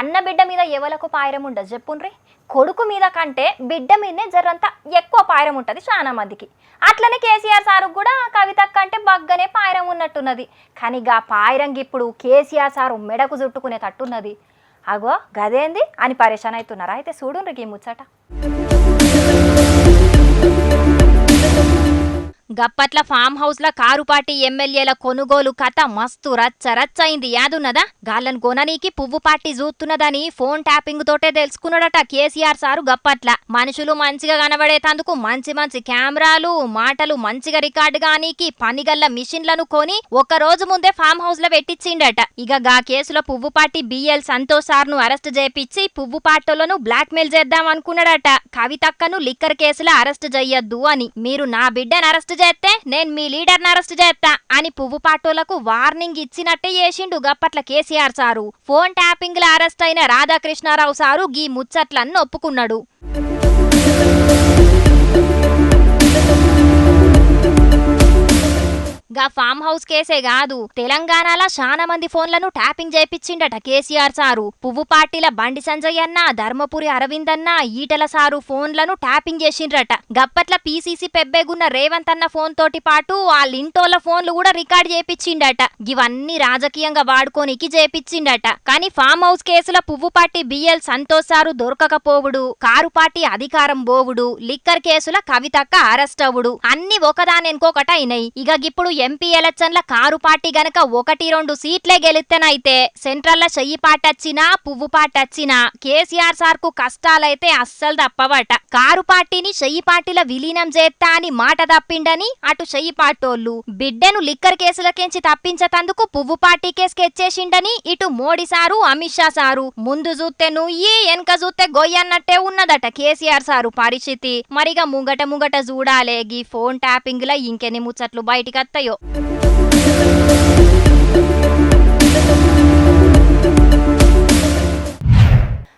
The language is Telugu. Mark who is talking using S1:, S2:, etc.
S1: కన్న బిడ్డ మీద ఎవలకు పాయరం ఉండదు చెప్పుండ్రి. కొడుకు మీద కంటే బిడ్డ మీదనే జరంతా ఎక్కువ పాయరం ఉంటుంది చాలా మందికి. అట్లనే కేసీఆర్ సారు కూడా కవిత కంటే బగ్గనే పాయరం ఉన్నట్టున్నది. కానీ గా పాయరంగి ఇప్పుడు కేసీఆర్ సారు మెడకు చుట్టుకునే తట్టున్నది. అగో గదేంది అని పరేషాన్ అవుతున్నారా? అయితే చూడుండ్రికి ఈ ముచ్చట. గప్పట్ల ఫామ్ హౌస్ ల కారుపాటి ఎమ్మెల్యేల కొనుగోలు కథ మస్తు రచ్చరచ్చయింది. యాదున్నదా? గాళ్ళను కొననీకి పువ్వు పార్టీ చూస్తున్నదని ఫోన్ ట్యాపింగ్ తోటే తెలుసుకున్నాడట కేసీఆర్ సారు. గప్పట్ల మనుషులు మంచిగా కనబడేతందుకు మంచి మంచి కెమెరాలు, మాటలు మంచిగా రికార్డు గానీకి పనిగల్ల మిషన్లను కొని ఒక్క రోజు ముందే ఫామ్ హౌస్ లో పెట్టించిండట. ఇక గా కేసులో పువ్వు పార్టీ బిఎల్ సంతోష్ సార్ ను అరెస్ట్ చేపించి పువ్వు పార్టీలను బ్లాక్ మెయిల్ చేద్దాం అనుకున్నాడట. కవితక్కను లిక్కర్ కేసులో అరెస్ట్ చెయ్యొద్దు అని, మీరు నా బిడ్డను అరెస్ట్ చేస్తే నేను మీ లీడర్ని అరెస్ట్ చేస్తా అని పువ్వు పాటోలకు వార్నింగ్ ఇచ్చినట్టే చేసిండు గప్పట్ల కేసీఆర్ సారు. ఫోన్ ట్యాపింగ్ ల అరెస్ట్ అయిన రాధాకృష్ణారావు సారు గీ ముచ్చట్లన్నీ ఒప్పుకున్నాడు. గా ఫామ్ హౌస్ కేసే కాదు, తెలంగాణలో చాలా మంది ఫోన్లను ట్యాపింగ్ చేపించిండట కేసీఆర్ సారు. పువ్వు పార్టీల బండి సంజయ్ అన్న, ధర్మపురి అరవింద్ అన్న, ఈటల సారు ఫోన్లను ట్యాపింగ్ చేసిండ్రట. గప్పట్ల పీసీసీ పెబ్బేగున్న రేవంత్ అన్న ఫోన్ తోటి పాటు వాళ్ళింటోళ్ళ ఫోన్లు కూడా రికార్డ్ చేపించిండట. ఇవన్నీ రాజకీయంగా వాడుకోనికి చేపించిండట. కానీ ఫామ్ హౌస్ కేసుల పువ్వు పార్టీ బిఎల్ సంతోష్ సారు దొరకకపోవుడు, కారు పార్టీ అధికారం పోవుడు, లిక్కర్ కేసుల కవితక్క అరెస్ట్ అవుడు అన్ని ఒకదానెనుకోకట అయినాయి. ఇక ఇప్పుడు ఎంపీ ఎలక్షన్ల కారు పార్టీ గనక 1-2 సీట్లే గెలిస్తేనైతే సెంట్రల్ చెయ్యి పాటొచ్చినా పువ్వు పాటొచ్చినా కేసీఆర్ సార్ కు కష్టాలైతే అస్సలు తప్పవట. కారు పార్టీని చెయ్యి పార్టీల విలీనం చేస్తా అని మాట తప్పిండని అటు చెయ్యి పాటోళ్ళు, బిడ్డను లిక్కర్ కేసులకెంచి తప్పించతందుకు పువ్వు పార్టీ కేసుకెచ్చేసిండని ఇటు మోడీ సారు, అమిత్ షా సారు. ముందు చూస్తే నుయ్యి, వెనక చూస్తే గొయ్యన్నట్టే ఉన్నదట కేసీఆర్ సారు పరిస్థితి. మరిగా ముంగట చూడాలే గీ ఫోన్ ట్యాపింగ్ ల ఇంకెన్ని ముచ్చట్లు బయటికత్తయో.